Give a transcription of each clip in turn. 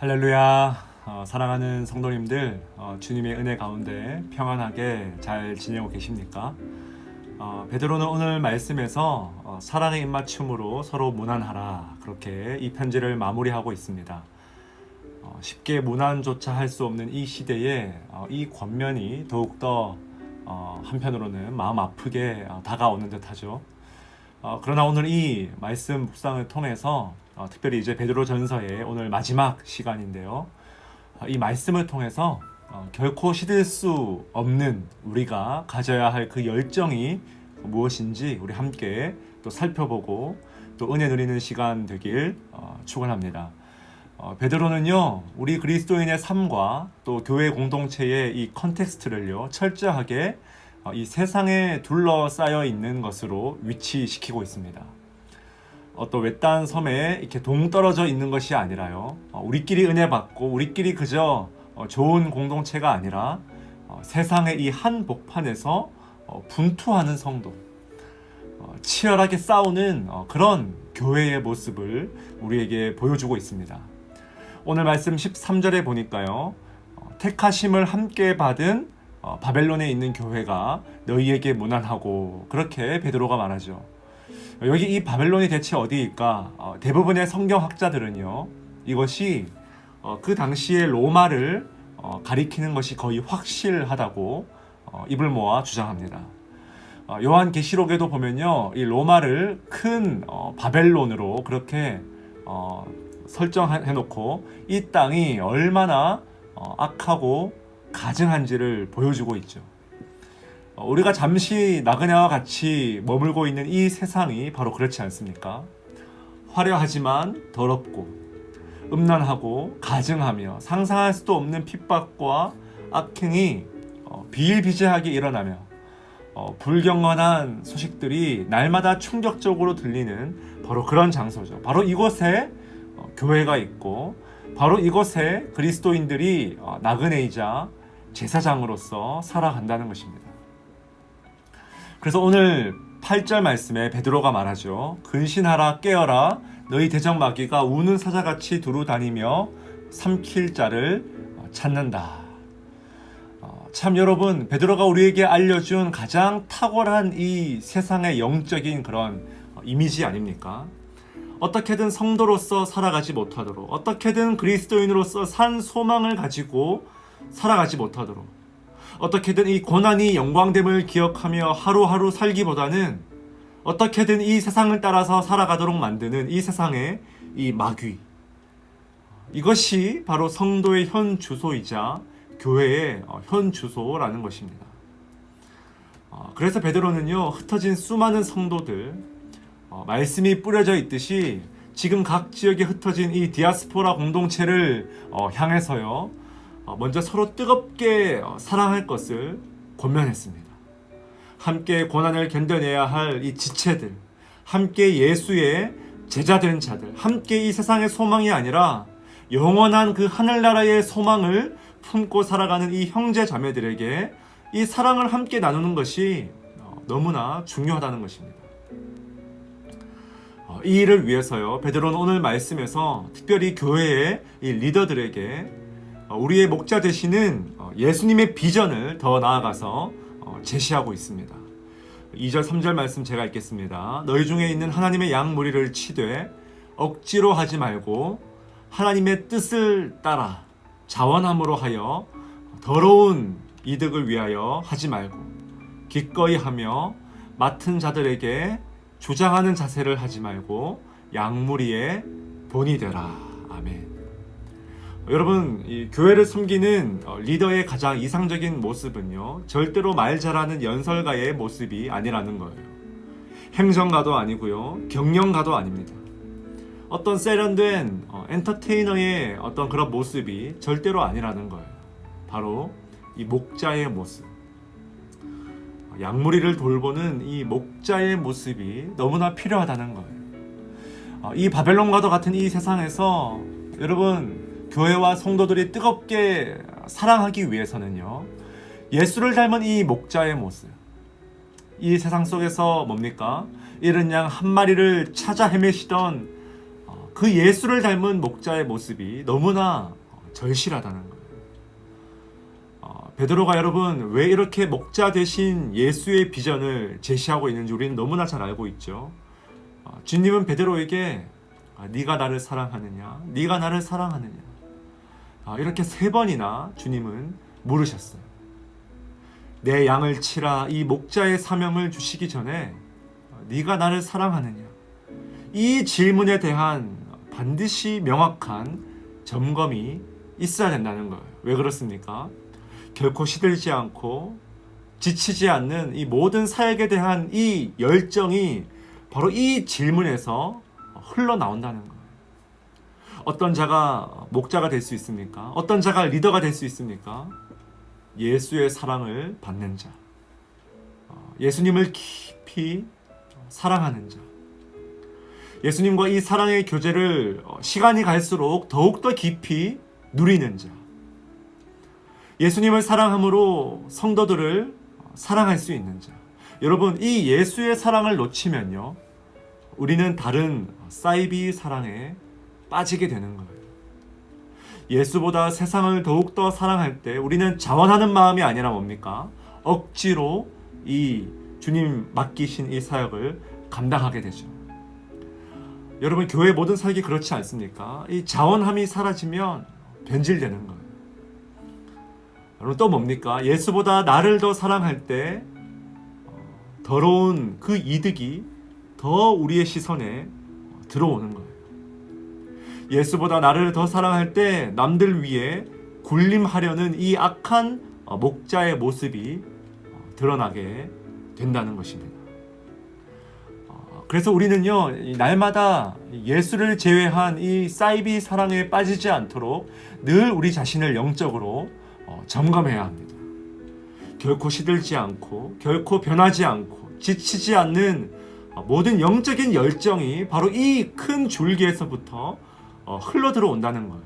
할렐루야. 사랑하는 성도님들, 주님의 은혜 가운데 평안하게 잘 지내고 계십니까? 베드로는 오늘 말씀에서 사랑의 입맞춤으로 서로 무난하라, 그렇게 이 편지를 마무리하고 있습니다. 쉽게 무난조차 할 수 없는 이 시대에 이 권면이 더욱더 한편으로는 마음 아프게 다가오는 듯하죠. 그러나 오늘 이 말씀 묵상을 통해서 특별히 이제 베드로 전서의 오늘 마지막 시간인데요. 이 말씀을 통해서 결코 시들 수 없는 우리가 가져야 할 그 열정이 무엇인지 우리 함께 또 살펴보고 또 은혜 누리는 시간 되길 축원합니다. 베드로는요, 우리 그리스도인의 삶과 또 교회 공동체의 이 컨텍스트를요 철저하게 이 세상에 둘러싸여 있는 것으로 위치시키고 있습니다. 어떤 외딴 섬에 이렇게 동떨어져 있는 것이 아니라요, 우리끼리 은혜 받고 우리끼리 그저 좋은 공동체가 아니라 세상의 이 한복판에서 분투하는 성도, 치열하게 싸우는 그런 교회의 모습을 우리에게 보여주고 있습니다. 오늘 말씀 13절에 보니까요, 택하심을 함께 받은 바벨론에 있는 교회가 너희에게 무난하고, 그렇게 베드로가 말하죠. 여기 이 바벨론이 대체 어디일까? 대부분의 성경학자들은요, 이것이 그 당시의 로마를 가리키는 것이 거의 확실하다고 입을 모아 주장합니다. 요한계시록에도 보면요, 이 로마를 큰 바벨론으로 그렇게 설정해놓고 이 땅이 얼마나 악하고 가증한지를 보여주고 있죠. 우리가 잠시 나그네와 같이 머물고 있는 이 세상이 바로 그렇지 않습니까? 화려하지만 더럽고 음란하고 가증하며 상상할 수도 없는 핍박과 악행이 비일비재하게 일어나며 불경건한 소식들이 날마다 충격적으로 들리는 바로 그런 장소죠. 바로 이곳에 교회가 있고, 바로 이곳에 그리스도인들이 나그네이자 제사장으로서 살아간다는 것입니다. 그래서 오늘 8절 말씀에 베드로가 말하죠. 근신하라, 깨어라, 너희 대적마귀가 우는 사자같이 두루 다니며 삼킬 자를 찾는다. 참 여러분, 베드로가 우리에게 알려준 가장 탁월한 이 세상의 영적인 그런 이미지 아닙니까? 어떻게든 성도로서 살아가지 못하도록, 어떻게든 그리스도인으로서 산 소망을 가지고 살아가지 못하도록, 어떻게든 이 고난이 영광됨을 기억하며 하루하루 살기보다는 어떻게든 이 세상을 따라서 살아가도록 만드는 이 세상의 이 마귀, 이것이 바로 성도의 현 주소이자 교회의 현 주소라는 것입니다. 그래서 베드로는요, 흩어진 수많은 성도들, 말씀이 뿌려져 있듯이 지금 각 지역에 흩어진 이 디아스포라 공동체를 향해서요, 먼저 서로 뜨겁게 사랑할 것을 권면했습니다. 함께 고난을 견뎌내야 할 이 지체들, 함께 예수의 제자된 자들, 함께 이 세상의 소망이 아니라 영원한 그 하늘나라의 소망을 품고 살아가는 이 형제 자매들에게 이 사랑을 함께 나누는 것이 너무나 중요하다는 것입니다. 이 일을 위해서요, 베드로는 오늘 말씀에서 특별히 교회의 이 리더들에게 우리의 목자 되시는 예수님의 비전을 더 나아가서 제시하고 있습니다. 2절 3절 말씀 제가 읽겠습니다. 너희 중에 있는 하나님의 양 무리를 치되 억지로 하지 말고 하나님의 뜻을 따라 자원함으로 하여 더러운 이득을 위하여 하지 말고 기꺼이 하며 맡은 자들에게 주장하는 자세를 하지 말고 양무리의 본이 되라. 아멘. 여러분, 이 교회를 섬기는 리더의 가장 이상적인 모습은요, 절대로 말 잘하는 연설가의 모습이 아니라는 거예요. 행정가도 아니고요, 경영가도 아닙니다. 어떤 세련된 엔터테이너의 어떤 그런 모습이 절대로 아니라는 거예요. 바로 이 목자의 모습, 양무리를 돌보는 이 목자의 모습이 너무나 필요하다는 거예요. 이 바벨론과도 같은 이 세상에서 여러분, 교회와 성도들이 뜨겁게 사랑하기 위해서는요, 예수를 닮은 이 목자의 모습, 이 세상 속에서 뭡니까? 이른 양 한 마리를 찾아 헤매시던 그 예수를 닮은 목자의 모습이 너무나 절실하다는 거예요. 베드로가 여러분 왜 이렇게 목자 되신 예수의 비전을 제시하고 있는지 우리는 너무나 잘 알고 있죠. 주님은 베드로에게 네가 나를 사랑하느냐, 네가 나를 사랑하느냐, 이렇게 3번이나 주님은 물으셨어요. 내 양을 치라, 이 목자의 사명을 주시기 전에 네가 나를 사랑하느냐, 이 질문에 대한 반드시 명확한 점검이 있어야 된다는 거예요. 왜 그렇습니까? 결코 시들지 않고 지치지 않는 이 모든 사역에 대한 이 열정이 바로 이 질문에서 흘러나온다는 거예요. 어떤 자가 목자가 될 수 있습니까? 어떤 자가 리더가 될 수 있습니까? 예수의 사랑을 받는 자, 예수님을 깊이 사랑하는 자, 예수님과 이 사랑의 교제를 시간이 갈수록 더욱더 깊이 누리는 자, 예수님을 사랑함으로 성도들을 사랑할 수 있는 자. 여러분, 이 예수의 사랑을 놓치면요, 우리는 다른 사이비 사랑에 빠지게 되는 거예요. 예수보다 세상을 더욱더 사랑할 때 우리는 자원하는 마음이 아니라 뭡니까? 억지로 이 주님 맡기신 이 사역을 감당하게 되죠. 여러분, 교회 모든 사역이 그렇지 않습니까? 이 자원함이 사라지면 변질되는 거예요. 여러분, 또 뭡니까? 예수보다 나를 더 사랑할 때 더러운 그 이득이 더 우리의 시선에 들어오는 거예요. 예수보다 나를 더 사랑할 때 남들 위해 군림하려는 이 악한 목자의 모습이 드러나게 된다는 것입니다. 그래서 우리는요, 날마다 예수를 제외한 이 사이비 사랑에 빠지지 않도록 늘 우리 자신을 영적으로 점검해야 합니다. 결코 시들지 않고 결코 변하지 않고 지치지 않는 모든 영적인 열정이 바로 이 큰 줄기에서부터 흘러 들어온다는 거예요.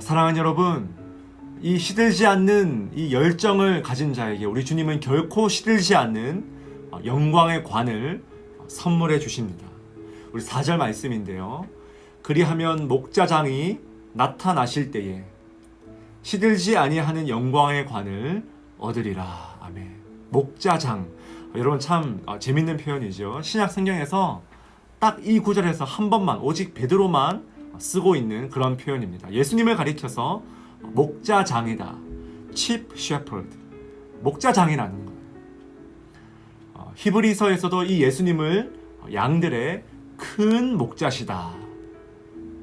사랑하는 여러분, 이 시들지 않는 이 열정을 가진 자에게 우리 주님은 결코 시들지 않는 영광의 관을 선물해 주십니다. 우리 4절 말씀인데요. 그리하면 목자장이 나타나실 때에 시들지 아니하는 영광의 관을 얻으리라. 아멘. 목자장. 여러분 참 재밌는 표현이죠. 신약 성경에서 딱 이 구절에서 한 번만, 오직 베드로만 쓰고 있는 그런 표현입니다. 예수님을 가리켜서 목자장이다. Chief Shepherd. 목자장이라는 거예요. 히브리서에서도 이 예수님을 양들의 큰 목자시다.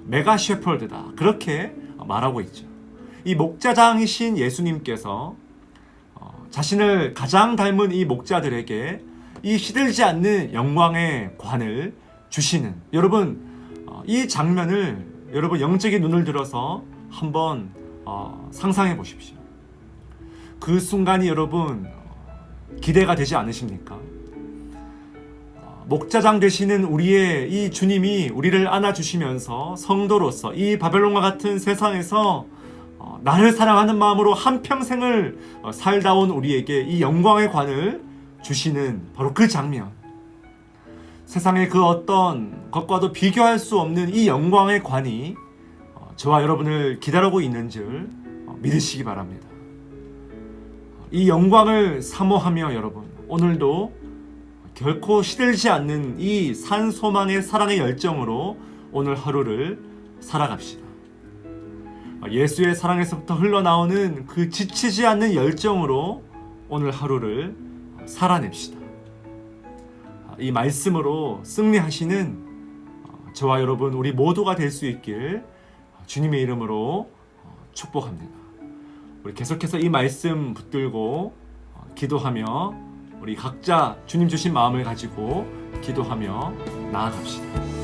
메가 셰퍼드다. 그렇게 말하고 있죠. 이 목자장이신 예수님께서 자신을 가장 닮은 이 목자들에게 이 시들지 않는 영광의 관을 주시는, 여러분 이 장면을 여러분 영적인 눈을 들어서 한번 상상해 보십시오. 그 순간이 여러분 기대가 되지 않으십니까? 목자장 되시는 우리의 이 주님이 우리를 안아주시면서 성도로서 이 바벨론과 같은 세상에서 나를 사랑하는 마음으로 한평생을 살다 온 우리에게 이 영광의 관을 주시는 바로 그 장면, 세상의 그 어떤 것과도 비교할 수 없는 이 영광의 관이 저와 여러분을 기다리고 있는 줄 믿으시기 바랍니다. 이 영광을 사모하며 여러분 오늘도 결코 시들지 않는 이 산소망의 사랑의 열정으로 오늘 하루를 살아갑시다. 예수의 사랑에서부터 흘러나오는 그 지치지 않는 열정으로 오늘 하루를 살아냅시다. 이 말씀으로 승리하시는 저와 여러분 우리 모두가 될 수 있길 주님의 이름으로 축복합니다. 우리 계속해서 이 말씀 붙들고 기도하며 우리 각자 주님 주신 마음을 가지고 기도하며 나아갑시다.